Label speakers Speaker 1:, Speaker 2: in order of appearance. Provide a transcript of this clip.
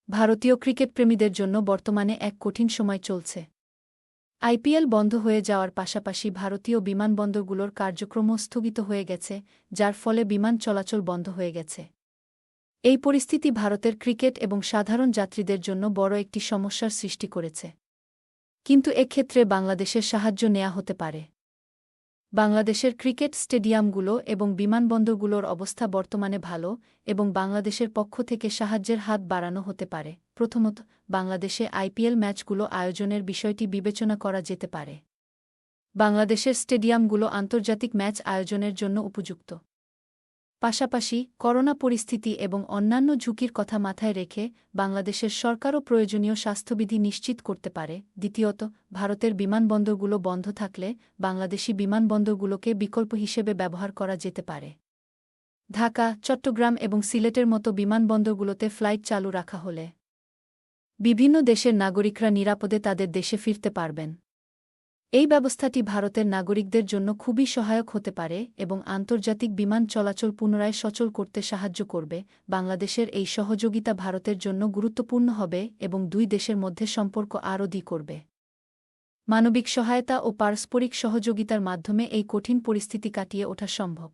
Speaker 1: ভারতীয় ক্রিকেটপ্রেমীদের জন্য বর্তমানে এক কঠিন সময় চলছে। আইপিএল বন্ধ হয়ে যাওয়ার পাশাপাশি ভারতীয় বিমানবন্দরগুলোর কার্যক্রমও স্থগিত হয়ে গেছে, যার ফলে বিমান চলাচল বন্ধ হয়ে গেছে। এই পরিস্থিতি ভারতের ক্রিকেট এবং সাধারণ যাত্রীদের জন্য বড় একটি সমস্যার সৃষ্টি করেছে। কিন্তু এক্ষেত্রে বাংলাদেশের সাহায্য নেওয়া হতে পারে। বাংলাদেশের ক্রিকেট স্টেডিয়ামগুলো এবং বিমানবন্দরগুলোর অবস্থা বর্তমানে ভালো এবং বাংলাদেশের পক্ষ থেকে সাহায্যের হাত বাড়ানো হতে পারে। প্রথমত, বাংলাদেশে আইপিএল ম্যাচগুলো আয়োজনের বিষয়টি বিবেচনা করা যেতে পারে। বাংলাদেশের স্টেডিয়ামগুলো আন্তর্জাতিক ম্যাচ আয়োজনের জন্য উপযুক্ত। পাশাপাশি করোনা পরিস্থিতি এবং অন্যান্য ঝুঁকির কথা মাথায় রেখে বাংলাদেশের সরকারও প্রয়োজনীয় স্বাস্থ্যবিধি নিশ্চিত করতে পারে। দ্বিতীয়ত, ভারতের বিমানবন্দরগুলো বন্ধ থাকলে বাংলাদেশি বিমানবন্দরগুলোকে বিকল্প হিসেবে ব্যবহার করা যেতে পারে। ঢাকা, চট্টগ্রাম এবং সিলেটের মতো বিমানবন্দরগুলোতে ফ্লাইট চালু রাখা হলে বিভিন্ন দেশের নাগরিকরা নিরাপদে তাদের দেশে ফিরতে পারবেন। এই ব্যবস্থাটি ভারতের নাগরিকদের জন্য খুবই সহায়ক হতে পারে এবং আন্তর্জাতিক বিমান চলাচল পুনরায় সচল করতে সাহায্য করবে। বাংলাদেশের এই সহযোগিতা ভারতের জন্য গুরুত্বপূর্ণ হবে এবং দুই দেশের মধ্যে সম্পর্ক আরও দৃঢ় করবে। মানবিক সহায়তা ও পারস্পরিক সহযোগিতার মাধ্যমে এই কঠিন পরিস্থিতি কাটিয়ে ওঠা সম্ভব।